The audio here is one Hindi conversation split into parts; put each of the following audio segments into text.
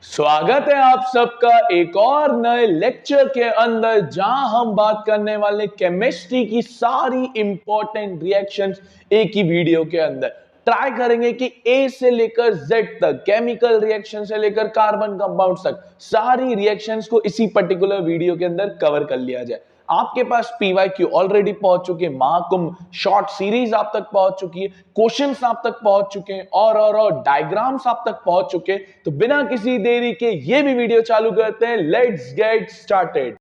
स्वागत है आप सबका एक और नए लेक्चर के अंदर जहां हम बात करने वाले केमिस्ट्री की सारी इंपॉर्टेंट रिएक्शंस एक ही वीडियो के अंदर ट्राई करेंगे कि ए से लेकर जेड तक केमिकल रिएक्शन से लेकर कार्बन कंपाउंड तक सारी रिएक्शंस को इसी पर्टिकुलर वीडियो के अंदर कवर कर लिया जाए। आपके पास पीवाईक्यू ऑलरेडी पहुंच चुके हैं, महाकुंभ शॉर्ट सीरीज आप तक पहुंच चुकी है, क्वेश्चंस आप तक पहुंच चुके हैं और डायग्राम्स आप तक पहुंच चुके हैं। तो बिना किसी देरी के ये भी वीडियो चालू करते हैं। Let's get started.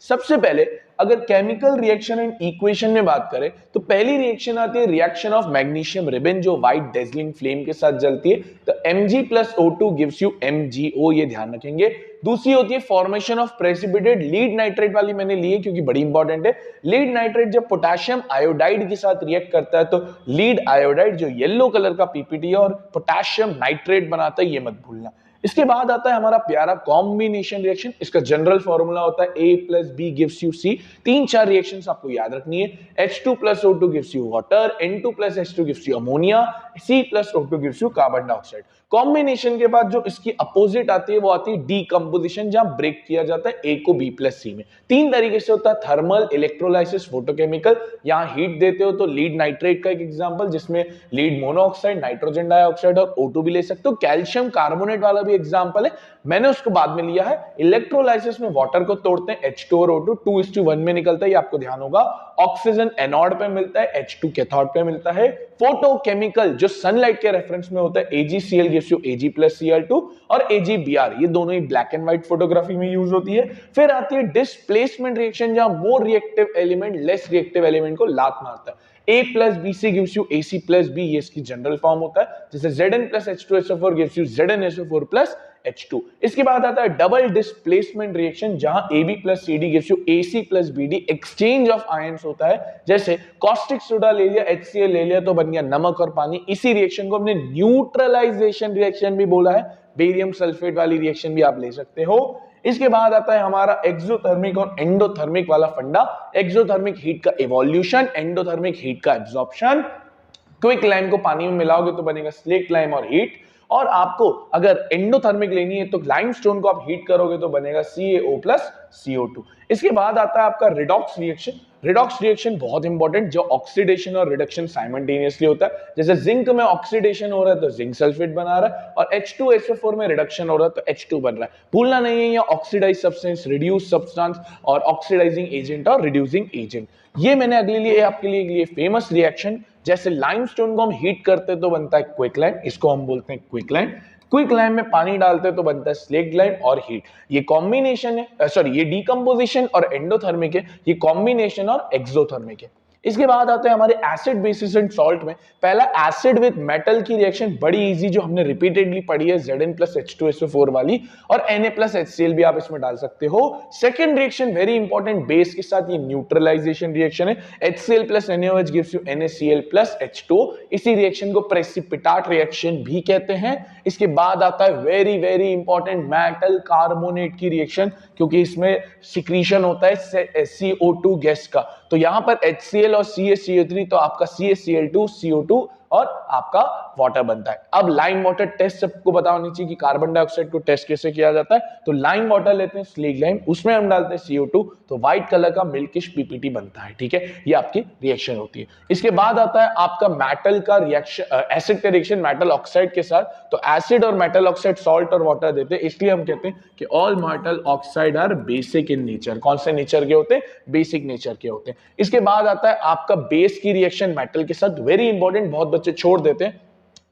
सबसे पहले अगर केमिकल रिएक्शन एंड इक्वेशन में बात करें तो पहली रिएक्शन आती है रिएक्शन ऑफ मैग्नीशियम रिबन जो व्हाइट डेजलिंग फ्लेम के साथ जलती है। तो Mg+O2 गिव्स यू MgO, ये ध्यान रखेंगे। दूसरी होती है formation of precipitate lead nitrate वाली मैंने ली है क्योंकि बड़ी इंपॉर्टेंट है। लीड नाइट्रेट जब पोटेशियम आयोडाइड के साथ रिएक्ट करता है तो लीड आयोडाइड जो येलो कलर का पीपीटी है और पोटेशियम नाइट्रेट बनाता है, ये मत भूलना। इसके बाद आता है हमारा प्यारा कॉम्बिनेशन रिएक्शन। इसका जनरल फॉर्मूला होता है A+B गिव्स यू C। तीन चार रिएक्शंस आपको याद रखनी है। H2+O2 gives you water, N2+H2 gives you ammonia, C+O2 gives you carbon dioxide. Combination के बाद जो इसकी अपोजिट आती है वो आती है डीकंपोजिशन, जहां ब्रेक किया जाता है A को B+C में। तीन तरीके से होता है, थर्मल, इलेक्ट्रोलाइसिस, फोटोकेमिकल। यहां हीट देते हो तो लीड नाइट्रेट का एक एग्जांपल जिसमें लीड मोनोऑक्साइड, नाइट्रोजन डाइऑक्साइड और O2 भी ले सकते हो। कैल्शियम कार्बोनेट वाला भी एग्जांपल है, मैंने उसको बाद में लिया है। इलेक्ट्रोलाइसिस में वाटर को तोड़ते हैं, H2 और O2 2:1 में निकलता है, ये आपको ध्यान होगा। ऑक्सीजन एनोड पे मिलता है, H2 कैथोड पे मिलता है। फोटोकेमिकल जो सनलाइट के रेफरेंस में होता है, AgCl गिव्स यू Ag+Cl2 और AgBr, ये दोनों ही ब्लैक एंड व्हाइट फोटोग्राफी में यूज होती है। फिर आती है डिस्प्लेसमेंट रिएक्शन जहां more reactive element less reactive element को लात मारता है। A+BC गिव्स यू AC+B, ये इसकी जनरल फॉर्म होता है। जैसे Zn+H2SO4 गिव्स यू ZnSO4+H2। इसके बाद आता है डबल डिस्प्लेसमेंट रिएक्शन जहां AB+CD gives you AC+BD, exchange of ions होता है। जैसे कॉस्टिक सोडा ले लिया, HCl ले लिया तो बन गया नमक और पानी। इसी रिएक्शन को हमने न्यूट्रलाइजेशन रिएक्शन भी बोला है। बेरियम सल्फेट वाली रिएक्शन भी आप ले सकते हो। इसके बाद आता है हमारा एक्सोथर्मिक और एंडोथर्मिक वाला फंडा। एक्सोथर्मिक हीट का इवोल्यूशन, एंडोथर्मिक हीट का एब्जॉर्प्शन। क्विक लाइम को पानी में मिलाओगे तो बनेगा स्लेट लाइम और हीट। और आपको अगर एंडोथर्मिक लेनी है तो लाइमस्टोन को आप हीट करोगे तो बनेगा CaO+CO2। इसके बाद आता है आपका रिडॉक्स रिएक्शन। रिडॉक्स रिएक्शन बहुत इंपॉर्टेंट, जो ऑक्सीडेशन और रिडक्शन साइमल्टेनियसली होता है। जैसे जिंक में ऑक्सीडेशन हो रहा है तो जिंक सल्फेट बना रहा है, और H2SO4 में रिडक्शन हो रहा है तो H2 बन रहा है। भूलना नहीं है, ये ऑक्सीडाइज सब्सटेंस, रिड्यूस सब्सटेंस और ऑक्सीडाइजिंग एजेंट और रिड्यूसिंग एजेंट। ये मैंने अगले लिए आपके लिए फेमस रिएक्शन। जैसे लाइमस्टोन को हम हीट करते तो बनता है क्विक लाइम, इसको हम बोलते हैं क्विक लाइम। क्विक लाइम में पानी डालते तो बनता है स्लेट लाइम और हीट। ये कॉम्बिनेशन है, ये डीकंपोजिशन और एंडोथर्मिक है, ये कॉम्बिनेशन और एक्सोथर्मिक है। इसके बाद आते हैं हमारे एसिड बेसिस एंड सॉल्ट में। पहला एसिड विद मेटल की रिएक्शन बड़ी इजी, जो हमने रिपीटेडली पढ़ी है, Zn+H2SO4 वाली, और Na+HCl भी आप इसमें डाल सकते हो। Second reaction very important, base के साथ, ये न्यूट्रलाइजेशन रिएक्शन है। HCl+NaOH gives you NaCl+H2। इसी रिएक्शन को प्रेसिपिटाट रिएक्शन भी कहते हैं। इसके बाद आता है very very important metal carbonate की रिएक्शन, क्योंकि इसमें सिक्रीशन होता है CO2 गैस का। तो यहां पर HCl और CaCO3, तो आपका CaCl2 CO2 और आपका वाटर बनता है। अब लाइम वाटर टेस्ट सबको पता होनी चाहिए कि कार्बन डाइऑक्साइड को टेस्ट कैसे किया जाता है। तो लाइम वाटर लेते हैं, स्लेट लाइम, उसमें हम डालते हैं CO2, तो व्हाइट कलर का मिल्किश पीपीटी बनता है। ठीक है, ये आपकी रिएक्शन होती है। इसके बाद आता है आपका मेटल का रिएक्शन, एसिड का रिएक्शन मेटल ऑक्साइड के साथ। तो एसिड और मेटल ऑक्साइड सॉल्ट और वाटर देते हैं, इसलिए हम कहते हैं कि all metal oxide are basic in nature. कौन से नेचर के होते हैं? बेसिक नेचर के होते हैं। इसके बाद आता है आपका बेस की रिएक्शन मेटल के साथ, वेरी इंपॉर्टेंट, बहुत बच्चे छोड़ देते हैं।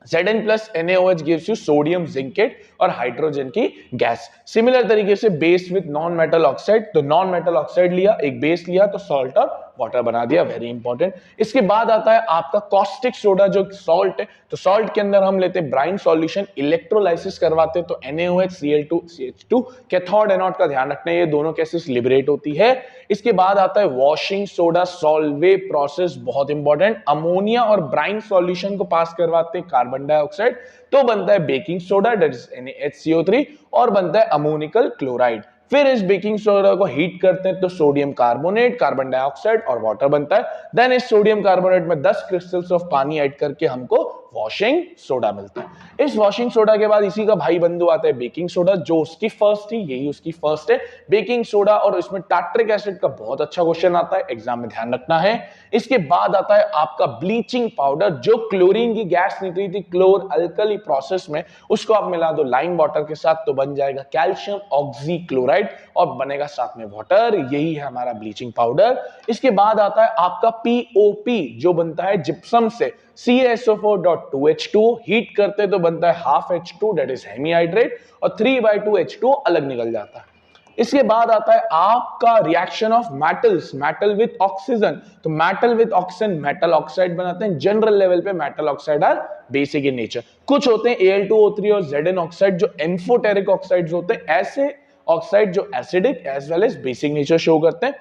Zn+NaOH gives you sodium zincate और हाइड्रोजन की गैस। सिमिलर तरीके से base with non metal oxide, तो नॉन मेटल ऑक्साइड लिया, एक बेस लिया तो सॉल्ट और वाटर बना दिया, वेरी इंपॉर्टेंट। इसके बाद आता है आपका कॉस्टिक सोडा, जो सॉल्ट है। तो सॉल्ट के अंदर हम लेते हैं ब्राइन सॉल्यूशन, इलेक्ट्रोलाइसिस करवाते हैं तो NaOH Cl2 CH2। Cathode anode का ध्यान रखना है, ये दोनों केसेस लिबरेट होती है। इसके बाद आता है वॉशिंग सोडा सॉल्वे प्रोसेस, बहुत इंपॉर्टेंट। अमोनिया और ब्राइन सॉल्यूशन को पास करवाते हैं कार्बन डाइऑक्साइड, तो बनता है baking soda, that is NaHCO3, और बनता है अमोनिकल क्लोराइड। फिर इस बेकिंग सोडा को हीट करते हैं तो सोडियम कार्बोनेट, कार्बन डाइऑक्साइड और वाटर बनता है। देन इस सोडियम कार्बोनेट में 10 क्रिस्टल्स ऑफ पानी ऐड करके हमको वॉशिंग सोडा मिलता है। इस वॉशिंग सोडा के बाद इसी का भाई बंधु आता है बेकिंग सोडा, जो उसकी फर्स्ट थी, यही उसकी फर्स्ट है बेकिंग सोडा। और इसमें टार्ट्रिक एसिड का बहुत अच्छा क्वेश्चन आता है, एग्जाम में ध्यान रखना है। इसके बाद आता है आपका ब्लीचिंग पाउडर, जो क्लोरीन की गैस निकली थी क्लोर अल्कली प्रोसेस में, उसको आप मिला दो लाइम वाटर के साथ तो बन जाएगा कैल्शियम ऑक्सीक्लोराइड और बनेगा साथ में वाटर, यही है हमारा ब्लीचिंग पाउडर। इसके बाद आता है आपका पीओपी, जो बनता है जिप्सम से, CaSO4.2H2 हीट करते तो बनता है half H2 that is hemihydrate, और 3/2 H2 अलग निकल जाता है। इसके बाद आता है आपका reaction of metals, metal with oxygen. तो metal with oxygen metal oxide बनाते हैं। जनरल लेवल पे metal oxide are basic in nature. कुछ होते हैं Al2O3 और Zn ऑक्साइड जो एम्फोटेरिक ऑक्साइड्स होते हैं, ऐसे ऑक्साइड जो acidic as well as basic nature show करते हैं।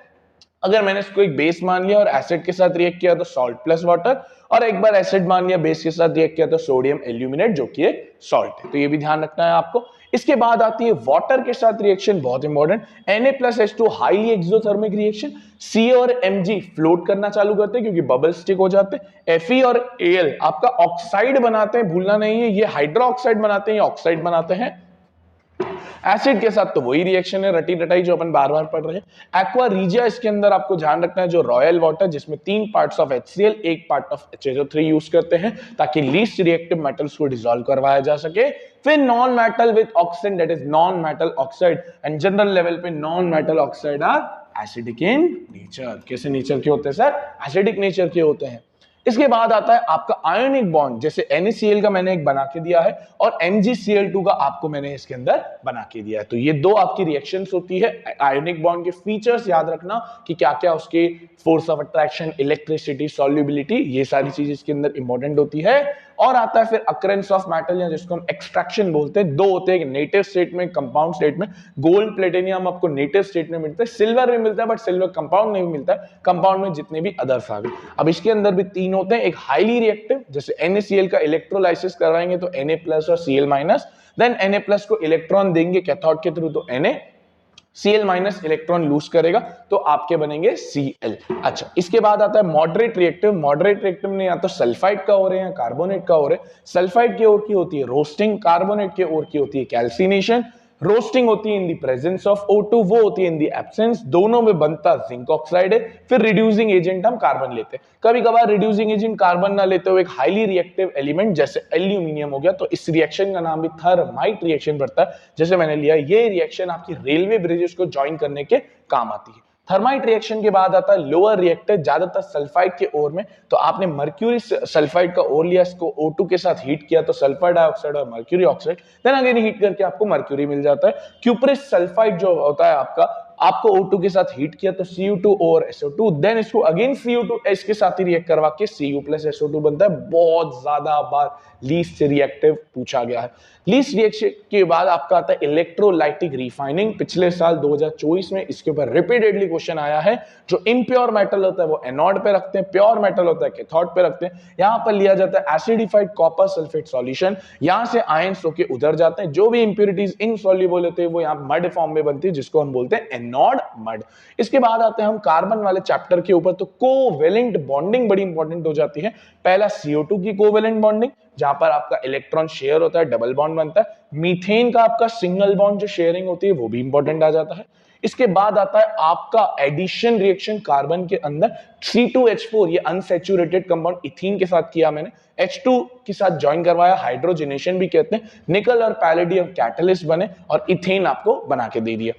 अगर मैंने इसको एक बेस मान लिया और एसिड के साथ रिएक्ट किया तो सॉल्ट प्लस वाटर, और एक बार एसिड मान लिया बेस के साथ रिएक्ट किया तो सोडियम एल्यूमिनेट, जो कि एक सॉल्ट है। तो ये भी ध्यान रखना है आपको। इसके बाद आती है वाटर के साथ रिएक्शन, बहुत important, Na+H2 highly exothermic reaction. Ca और Mg फ्लोट करना चालू करते हैं क्योंकि बबल स्टिक हो जाते हैं। Fe और Al आपका ऑक्साइड बनाते हैं, भूलना नहीं है, ये हाइड्रो ऑक्साइड बनाते हैं, ये ऑक्साइड बनाते हैं। एसिड के साथ तो वही रिएक्शन है रटी रटाई जो अपन बार बार पढ़ रहे हैं। एक्वा रीजिया, इसके अंदर आपको ध्यान रखना है, जो रॉयल वाटर जिसमें 3 parts of HCl 1 part of HSO3 use करते हैं ताकि लीस्ट रिएक्टिव मेटल्स को डिसॉल्व करवाया जा सके। फिर non metal with oxygen that is non metal oxide, and general level पे non metal oxide are acidic in nature. कैसे नेचर के होते हैं सर? एसिडिक नेचर के होते हैं। इसके बाद आता है आपका आयोनिक बॉन्ड, जैसे NaCl का मैंने एक बना के दिया है और MgCl2 का आपको मैंने इसके अंदर बना के दिया है। तो ये दो आपकी रिएक्शंस होती है। आयोनिक बॉन्ड के फीचर्स याद रखना कि क्या क्या उसके force of attraction, electricity, solubility, ये सारी चीज इसके अंदर इंपॉर्टेंट होती है। और आता है फिर अकरेंस ऑफ मेटल, या जिसको हम एक्सट्रैक्शन बोलते हैं। दो होते हैं, नेटिव स्टेट में, कंपाउंड स्टेट में। गोल्ड प्लेटिनियम आपको नेटिव स्टेट में मिलता है, सिल्वर में मिलता है, बट सिल्वर कंपाउंड नहीं मिलता है, कंपाउंड में जितने भी अदर्स आ गए। अब इसके अंदर भी 3 होते हैं, एक हाईली रिएक्टिव, जैसे NaCl का इलेक्ट्रोलाइसिस करवाएंगे तो Na+ और Cl-, देन Na+ को इलेक्ट्रॉन देंगे कैथोड के थ्रू तो Na, Cl- इलेक्ट्रॉन लूज करेगा तो आपके बनेंगे Cl। अच्छा, इसके बाद आता है मॉडरेट रिएक्टिव। मॉडरेट रिएक्टिव में या तो सल्फाइड का हो रहे हैं या कार्बोनेट का हो रहे हैं। सल्फाइड की ओर की होती है रोस्टिंग, कार्बोनेट की ओर की होती है कैल्सिनेशन। रोस्टिंग होती है इन दी प्रेजेंस ऑफ O2, वो होती है इन दी एब्सेंस। दोनों में बनता जिंक ऑक्साइड है। फिर रिड्यूसिंग एजेंट हम कार्बन लेते हैं। कभी कभार रिड्यूसिंग एजेंट कार्बन ना लेते हुए एक हाईली रिएक्टिव एलिमेंट जैसे एल्यूमिनियम हो गया, तो इस रिएक्शन का नाम भी थर्माइट रिएक्शन पड़ता है। जैसे मैंने लिया, ये रिएक्शन आपकी रेलवे ब्रिजेस को ज्वाइन करने के काम आती है। थर्माइट रिएक्शन के बाद आता है लोअर रिएक्टर, ज्यादातर सल्फाइड के ओर में। तो आपने मर्क्यूरी सल्फाइड का ओर लिया, इसको O2 के साथ हीट किया तो सल्फर डाइऑक्साइड और mercury oxide, then again heat करके आपको मर्क्यूरी मिल जाता है। क्यूप्रिस सल्फाइड जो होता है आपको O2 के साथ हीट किया तो Cu2 और SO2, देन इसको अगेन Cu2S के साथ ही रिएक्ट करवा के Cu+SO2 बनता है। बहुत ज्यादा बार लीस्ट रिएक्टिव पूछा गया है। लीस्ट रिएक्शन के बाद आपका आता है इलेक्ट्रोलाइटिक रिफाइनिंग। पिछले साल 2024 में इसके ऊपर रिपीटेडली क्वेश्चन आया है। जो इम्प्योर मेटल होता है वो एनोड पे रखते हैं, प्योर मेटल होता है कैथोड पे रखते हैं। यहां पर लिया जाता है एसिडिफाइड कॉपर सल्फेट सॉल्यूशन, यहां से आयंस होके उधर जाते हैं। जो भी इंप्योरिटीज इनसॉल्युबल होते हैं वो यहां मड फॉर्म में बनती है, जिसको हम बोलते हैं एनोड मड। इसके बाद आते हैं हम कार्बन वाले चैप्टर के ऊपर। तो कोवेलेंट बॉन्डिंग बड़ी इंपॉर्टेंट हो जाती है। पहला CO2 की कोवेलेंट बॉन्डिंग, जहां पर आपका इलेक्ट्रॉन शेयर होता है, डबल बॉन्ड बनता है। मीथेन का आपका सिंगल बॉन्ड जो शेयरिंग होती है वो भी इंपॉर्टेंट आ जाता है। इसके बाद आता है आपका एडिशन रिएक्शन कार्बन के अंदर। C2H4 ये अनसैचुरेटेड कंपाउंड इथीन के साथ किया मैंने, H2 के साथ ज्वाइन करवाया, हाइड्रोजनेशन भी कहते हैं। निकल और पैलेडियम कैटलिस्ट बने और इथेन आपको बना के दे दिया।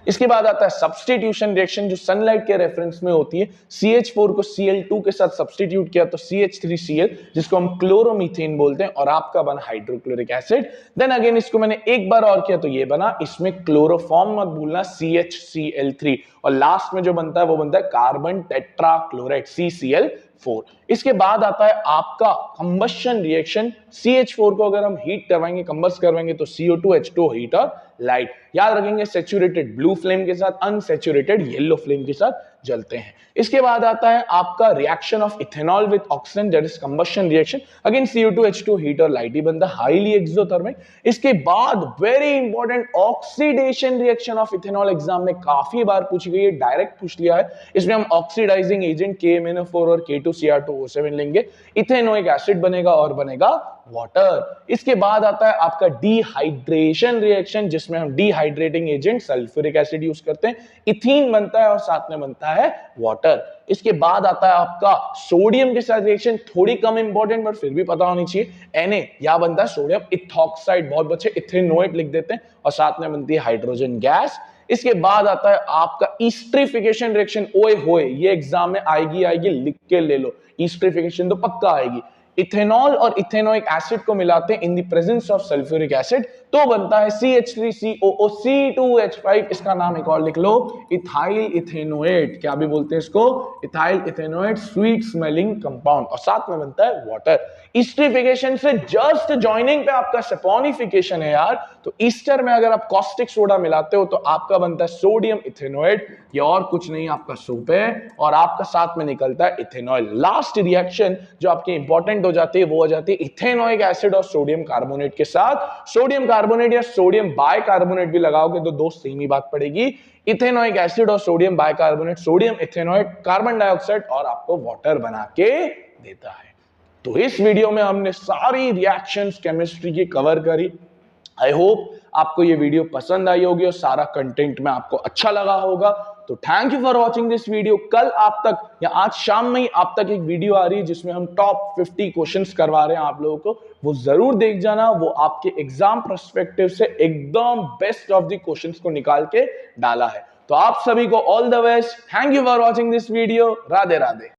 इसके बाद आता है सब्स्टिट्यूशन रिएक्शन, जो सनलाइट के रेफरेंस में होती है। CH4 को Cl2 के साथ सब्स्टिट्यूट किया तो CH3Cl, जिसको हम क्लोरोमीथेन बोलते हैं, और आपका बना हाइड्रोक्लोरिक एसिड। देन अगेन इसको मैंने एक बार और किया तो ये बना, इसमें क्लोरोफॉर्म मत भूलना, CHCl3, और लास्ट में जो बनता है वो बनता है कार्बन टेट्राक्लोराइड CCl4। इसके बाद आता है आपका कंबशन रिएक्शन। CH4 को अगर हम हीट करवाएंगे, कंबस्ट करवाएंगे तो CO2H2 हीट और लाइट। याद रखेंगे सैचुरेटेड ब्लू फ्लेम के साथ, अनसैचुरेटेड येलो फ्लेम के साथ जलते हैं। इसके बाद आता है आपका reaction of ethanol with oxygen, that is combustion reaction. Again CO2H2 heat और लाइट ही बनता है, हाईली एक्सोथर्मिक। इसके बाद very important oxidation reaction of ethanol, exam में काफी बार पूछी गई है, डायरेक्ट पूछ लिया है। इसमें हम ऑक्सीडाइजिंग एजेंट KMnO4 और K2Cr2O7 लेंगे, इथेनोइक एसिड बनेगा और बनेगा वाटर। इसके बाद आता है आपका डिहाइड्रेशन रिएक्शन, जिसमें हम dehydrating agent sulphuric acid use करते हैं, इथीन बनता है और साथ में बनता है वाटर। इसके बाद आता है आपका सोडियम के साथ रिएक्शन, थोड़ी कम इंपॉर्टेंट बट फिर भी पता होनी चाहिए, Na या बनता है सोडियम इथॉक्साइड, बहुत बच्चे इथेनोएट लिख देते हैं, और साथ में बनती है हाइड्रोजन गैस। इसके बाद आता है आपका ईस्ट्रिफिकेशन रिएक्शन, ओए होए ये एग्जाम में आएगी, लिख के ले लो, ईस्ट्रिफिकेशन तो पक्का आएगी। इथेनॉल और इथेनोइक एसिड को मिलाते हैं in the presence of sulphuric acid, तो बनता है CH3COO, इसका नाम एक और लिख लो, इथाइल इथेनोएट। क्या भी बोलते हैं इसको, ethyl ethanoate, sweet smelling compound, और साथ में बनता है वाटर। ईस्ट्रिफिकेशन से जस्ट जॉइनिंग पे आपका सपोनिफिकेशन है यार, तो ईस्टर में अगर आप कॉस्टिक सोडा मिलाते हो तो आपका बनता है सोडियम इथेनोएट, ये और कुछ नहीं आपका सोप है, और आपका साथ में निकलता है इथेनॉल। लास्ट रिएक्शन जो आपकी इंपॉर्टेंट हो जाती है वो हो जाती है इथेनोइक एसिड और सोडियम कार्बोनेट के साथ। सोडियम कार्बोनेट या सोडियम बाइकार्बोनेट भी लगाओगे तो दो सेम ही बात पड़ेगी, इथेनोइक एसिड और sodium bicarbonate, sodium ethanoate, carbon dioxide, और आपको वाटर बना के देता है। तो इस वीडियो में हमने सारी रिएक्शंस केमिस्ट्री की कवर करी। आई होप आपको ये वीडियो पसंद आई होगी और सारा कंटेंट में आपको अच्छा लगा होगा। तो thank you for watching this video. कल आप तक या आज शाम में ही आप तक एक वीडियो आ रही है जिसमें हम टॉप 50 क्वेश्चंस करवा रहे हैं आप लोगों को, वो जरूर देख जाना। वो आपके एग्जाम पर्सपेक्टिव से एकदम बेस्ट ऑफ द क्वेश्चंस को निकाल के डाला है। तो आप सभी को all the best, thank you for watching this video, Radhe Radhe.